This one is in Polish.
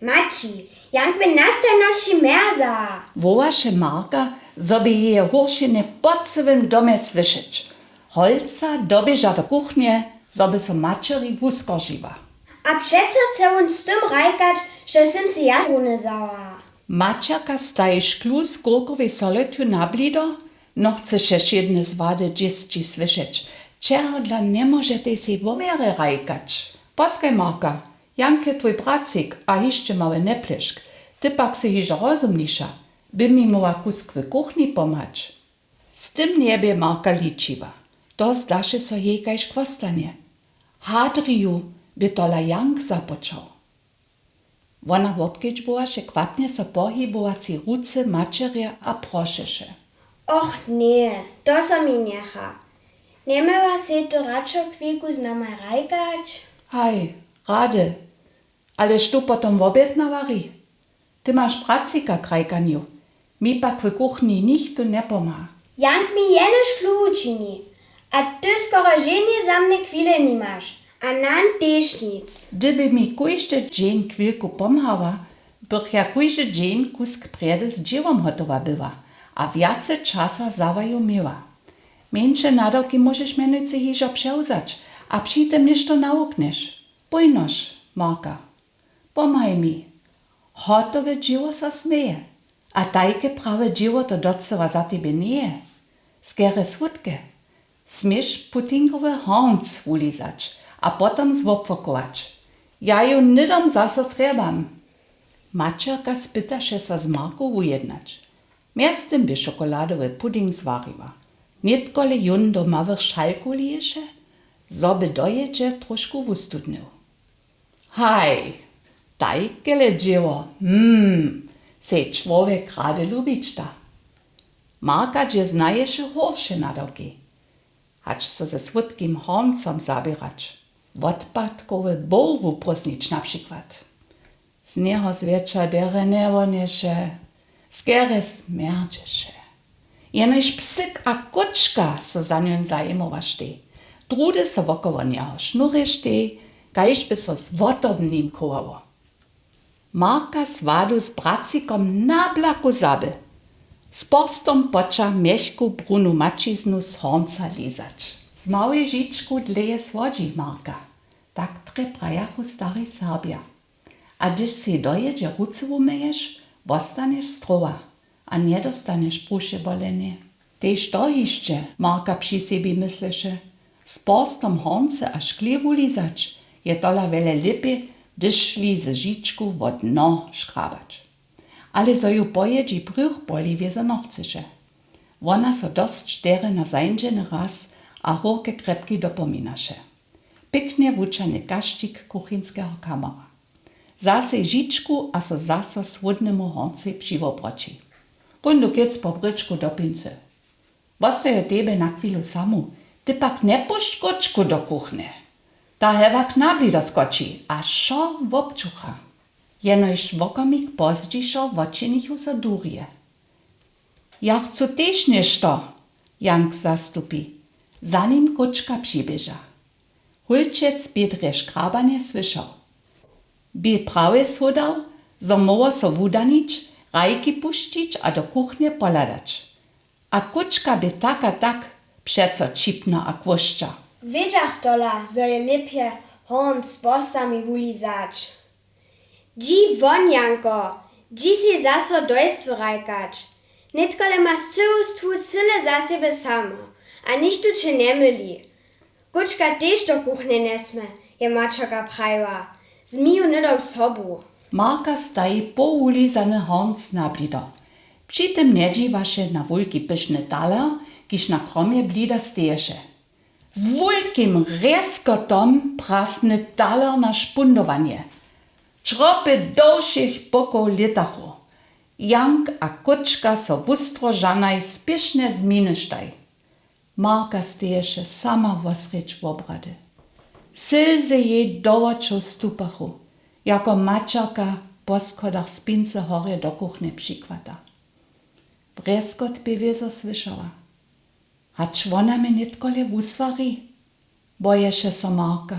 Maci, jak by nastajności merza. Wołaše Marka, zoby jeje horšiny po całym domie słyszeć. Holca dobieża do kuchnie, zoby so mačeri wuskoržiła. A přeco chce on z tym rajkać, że sem si ja unezała. Mačerka staje šklus gurkowej soletu na blido, no chce šeš jedne zwady dzieci słyszeć. Czego dla nie możecie si womiere rajkać? Poskaj Marka, Janke twój bracik, a jeszcze mały nepleszk. Ty pak si hižo rozumnisza, by mi mogła kusk w kuchni pomać. Z tym niebie Marka liczyła. To zdaše so jej kajż kwostanie. Hadriju by tola Jank započał. Ona wobkieć była, że kwatnie so pohybowaci ruce mačerja a prošeše. Och nie, to so mi niecha. Nie miała se to radšo kwiku z nami rajkać? Haj, rady, ależ tu potom obiad navari. Ty masz pracika krajkanju, mi pak w kuchni nichtu nie pomá. Jank mi jenož klubu čini. A ty skoro ženie za mne chwile nie masz. A nan tež nic. Gdyby mi kujże dzień chwilku pomhała, bych ja kujże dzień kusk predy z dziewom hotowa była, a wiace czasa zawaju miała. Mniejsze nadoki możesz mianowicie hižo przełzać, a przy tym ništo naukniesz. Pojnoż, Marka, pomaj mi. Hotowe dzieło so smieje, a tajke prawe dzieło to docewa za tebe nie. Skere swódke. Smiesz putinkowe horns ulizać, a potom zwopfokować. Ja ju nidom zaso trebam. Mačerka spytaše so z Marku ujednać. Miastem by szokoladowy pudding zwariła. Nitkole jun do mawych szalku liješe, zoby dojedzie troszkę wustudnył. Haj, tajkele dzieło, se człowiek rady lubić ta. Marka dże znaješe horsze nadoki. Hacz so ze słodkim horncom zabierać. Odpadkowy bołwu prosnić na przykład. Z niego zwiecza dere newoniesze, skere smerdzesze. Jenoż psyk a koczka so za nią zajmowasz ty. Drudy so wokoło niego sznureš ty, kajż by so z wotobnym kołało. Marka swadu z bracikom na blaku zaby. Z postom poča mieszku brunu mačiznu z hornca lizać. Z małej žičku dleje słodzi Marka. Tak treprajachu stary Serbia. A gdyż si dojedzie ruce umyjesz, wostaniesz strowa, a nie dostaniesz prusze bolenie. Tež to jeszcze Marka przy sobie mysleše. Z postom hornce a szkliwu lizać je tola wele lepiej, gdyż szli z žičku wod dno škrabać. Ale so ju pojedzi brюch boli, wie so noch chceše. Ona so dost štere na zańdżeny raz a horke krepki dopominaše. Pyknie wuczany kaštik kuchinskiego kamera. Zase žičku a so zaso swódnemu hornce přiwobroči. Bundu kiec po bryczku do pince. Wostaje tebe na chwilu samu, ty pak ne pušť kočku do kuchne. Ta hewa knabli doskoči a šo wobčucha. Jenož wokomik pozdźišo wočinichu so durje. Ja chcu tež nešto, Jank zastupi. Za nim kočka přiběža. Hulčec biedre škrabanie słyšał. Bi prawie shodał, zo moło so wudanić, rajki puścić a do kuchnie poladać. A kočka by tak a tak przeco čipna a kwoszcza. Wiedziach tola, zo je lepje horn z postami ulizać. Dzi won, Janko, dzi si zaso dojstwo rajkać. Nitkole ma stwu syle za siebie samo, a nichtu cię nie myli. Kuczka też do kuchny nesme, je mačerka prajwa. Zmiju nidom sobu. Marka staje poulizany hornc na blido. Przy tym nie dziwaše na wulki pyszny taler, kiż na kromie blida steješe. Z wulkim reskotom prasny taler na špundowanie. Čropy dołších bokov litachu. Jank a kočka so wustrožanaj spiešne zminyštaj. Marka steješe sama vosreč v obrady. Slzy jej do očov stupachu, jako mačerka po schodach spince hore do kuchny přikvata. Breskot by wiezo słyszała. Hacz ona mi nitkole wusvari? Boješe so Marka.